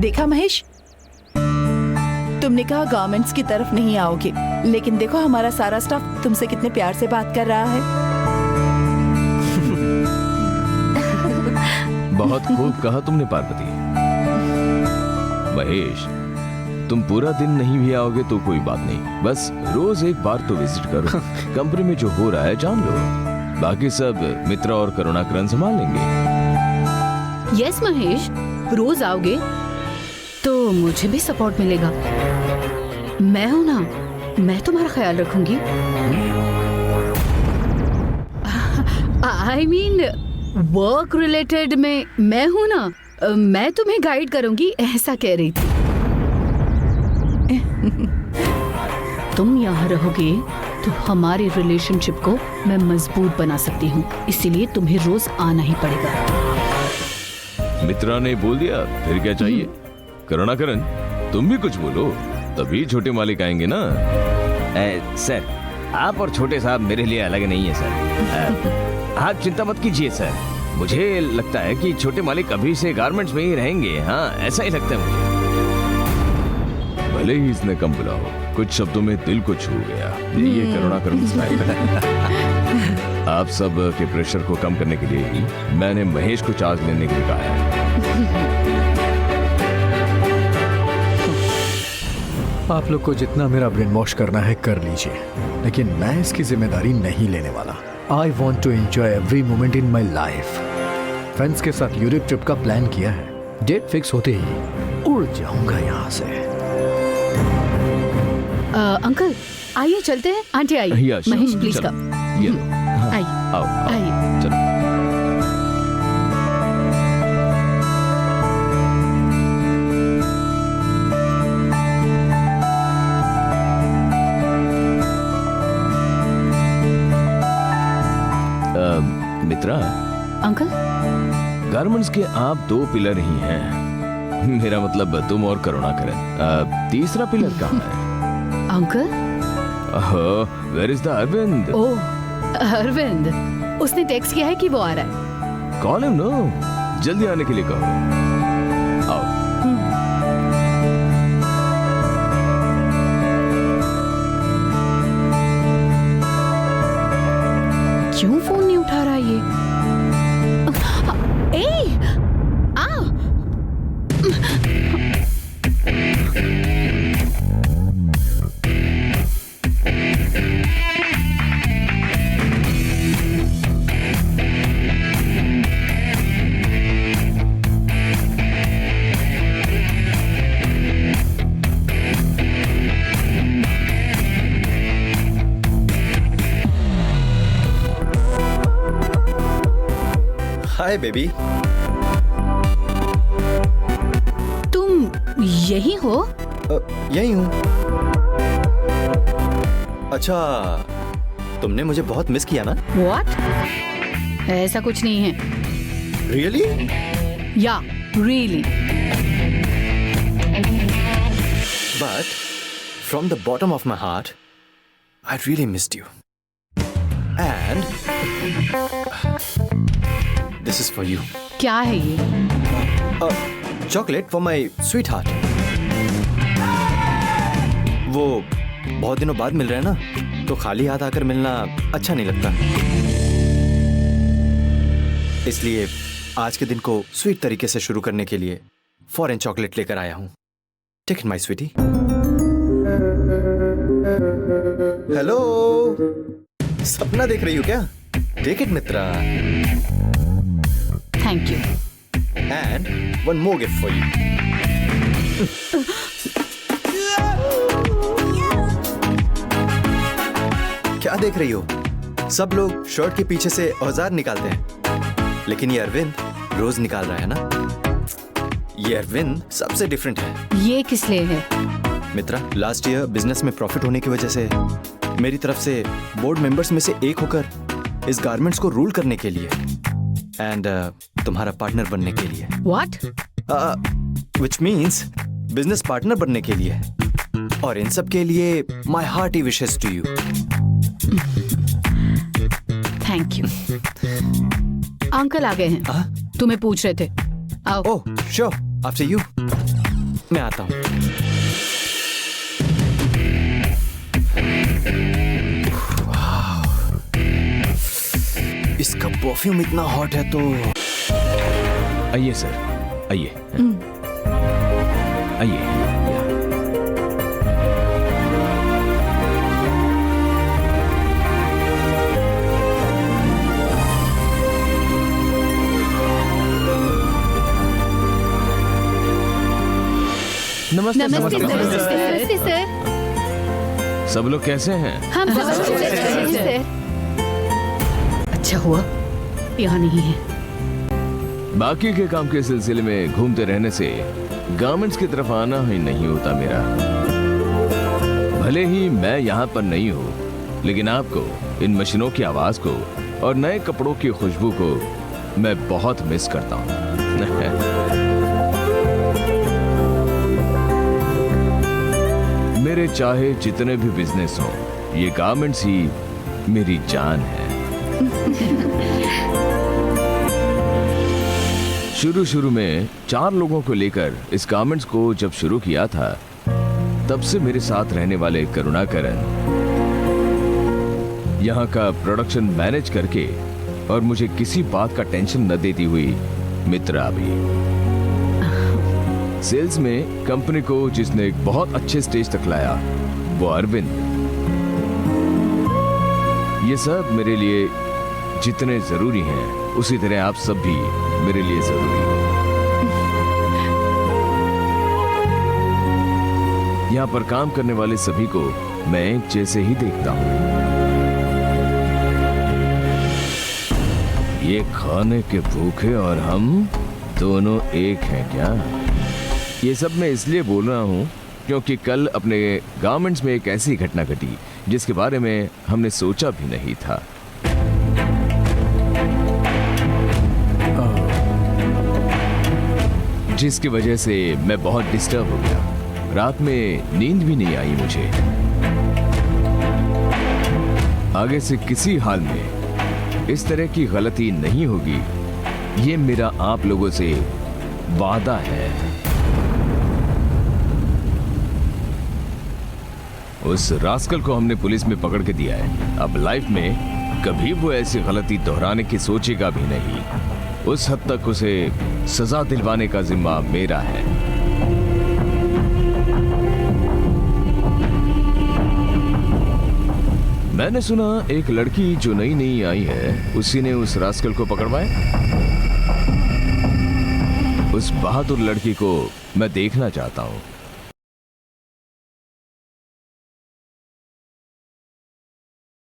देखा महेश, तुमने कहा गवर्नमेंट्स की तरफ नहीं आओगे, लेकिन देखो हमारा सारा स्टाफ तुमसे कितने प्यार से बात कर रहा है। बहुत खूब कहा तुमने पार्वती। महेश, तुम पूरा दिन नहीं भी आओगे तो कोई बात नहीं, बस रोज एक बार तो विजिट करो। कंपनी में जो हो रहा है जान लो, बाकी सब मित्रा और करुणाकरण संभाल लेंगे। यस महेश, रोज आओगे तो मुझे भी सपोर्ट मिलेगा। मैं हूं ना, मैं तुम्हारा ख्याल रखूंगी। आई मीन वर्क रिलेटेड में मैं हूं ना, मैं तुम्हें गाइड करूंगी, ऐसा कह रही थी। तुम यहाँ रहोगे तो हमारे रिलेशनशिप को मैं मजबूत बना सकती हूँ, इसीलिए तुम्हें रोज आना ही पड़ेगा। मित्रा ने बोल दिया, फिर क्या चाहिए? करुणाकरण, तुम भी कुछ बोलो, तभी छोटे मालिक आएंगे ना। सर, आप और छोटे साहब मेरे लिए अलग नहीं है सर। आप चिंता मत कीजिए सर, मुझे लगता है कि छोटे मालिक अभी से गारमेंट्स में ही रहेंगे। हाँ, ऐसा ही लगता है मुझे। भले ही इसने कम बुला हो, कुछ शब्दों में दिल को छू गया। ये करुणाकरण स्टाइल है। आप सब के प्रेशर को कम करने के लिए ही मैंने महेश को चार्ज लेने के लिए कहा है। आप लोग को जितना मेरा ब्रेन वॉश करना है कर लीजिए, लेकिन मैं इसकी जिम्मेदारी नहीं लेने वाला। I want to enjoy every moment in my life. Friends के साथ यूरोप ट्रिप का प्लान किया है, डेट फिक्स होते ही उड़ जाऊंगा यहाँ से। अंकल आइए चलते हैं। आंटी आइए। Mahesh please come. आइए आइए। चलो। मित्रा। अंकल, गारमेंट्स के आप दो पिलर ही हैं। मेरा मतलब तुम और करुणाकरण। तीसरा पिलर कहाँ है? Uncle, where is the Arvind? Oh Arvind, उसने टेक्स्ट किया है कि वो आ रहा है। कॉल हिम नो, जल्दी आने के लिए कहो। आओ। क्यों फोन नहीं उठा रहा ये? ए, आ! Hi baby. तुम यही हो? यही हूँ। अच्छा, तुमने मुझे बहुत मिस किया ना? What? ऐसा कुछ नहीं है। Really? Yeah, really. But from the bottom of my heart, I really missed you. And this is for you. क्या है ये? Chocolate for my sweetheart. वो बहुत दिनों बाद मिल रहे हैं ना, तो खाली हाथ आकर मिलना अच्छा नहीं लगता। इसलिए आज के दिन को स्वीट तरीके से शुरू करने के लिए फॉरेन चॉकलेट लेकर आया हूँ। Take it my sweetie. Hello, सपना देख रही हो क्या? Take it Mitra. Thank you. And one more gift for you. क्या देख रही हो? सब लोग शर्ट के पीछे से औजार निकालते हैं, लेकिन ये अरविंद रोज निकाल रहा है ना। ये अरविंद सबसे डिफरेंट है। ये किस लिए है? मित्रा, लास्ट ईयर बिजनेस में प्रॉफिट होने की वजह से मेरी तरफ से बोर्ड मेंबर्स में से एक होकर इस गारमेंट्स को रूल करने के लिए एंड तुम्हारा पार्टनर बनने के लिए। What? Which means business partner बनने के लिए। और इन सब के लिए my hearty wishes to you. Thank you. Uncle आ गए हैं, तुम्हें पूछ रहे थे। आओ। Oh sure, after you. मैं आता हूँ। इसका परफ्यूम इतना हॉट है तो आइए सर, आइए आइए। नमस्ते नमस्ते नमस्ते। सर। नमस्ते सर। सब लोग कैसे हैं? हम सब अच्छे हैं सर। अच्छा हुआ यहाँ नहीं है। बाकी के काम के सिलसिले में घूमते रहने से गारमेंट्स की तरफ आना ही नहीं होता मेरा। भले ही मैं यहाँ पर नहीं हूँ, लेकिन आपको, इन मशीनों की आवाज को और नए कपड़ों की खुशबू को मैं बहुत मिस करता हूँ। मेरे चाहे जितने भी बिजनेस हो, ये गारमेंट्स ही मेरी जान है। शुरू में 4 लोगों को लेकर इस गारमेंट्स को जब शुरू किया था, तब से मेरे साथ रहने वाले करुणाकरन यहाँ का प्रोडक्शन मैनेज करके और मुझे किसी बात का टेंशन न देती हुई मित्रा भी। सेल्स में कंपनी को जिसने एक बहुत अच्छे स्टेज तक लाया, वो अरविंद। ये सब मेरे लिए जितने जरूरी हैं, उसी तरह आप सब भी मेरे लिए जरूरी हैं। यहाँ पर काम करने वाले सभी को मैं एक जैसे ही देखता हूँ। ये खाने के भूखे और हम दोनों एक हैं क्या? ये सब मैं इसलिए बोल रहा हूँ क्योंकि कल अपने गारमेंट्स में एक ऐसी घटना घटी जिसके बारे में हमने सोचा भी नहीं था। जिसकी वजह से मैं बहुत डिस्टर्ब हो गया। रात में नींद भी नहीं आई मुझे। आगे से किसी हाल में इस तरह की गलती नहीं होगी, ये मेरा आप लोगों से वादा है। उस रास्कल को हमने पुलिस में पकड़ के दिया है। अब लाइफ में कभी वो ऐसी गलती दोहराने की सोचेगा भी नहीं। उस हद तक उसे सजा दिलवाने का जिम्मा मेरा है। मैंने सुना एक लड़की जो नई नई आई है, उसी ने उस रास्कल को पकड़वाया। उस बहादुर लड़की को मैं देखना चाहता हूं।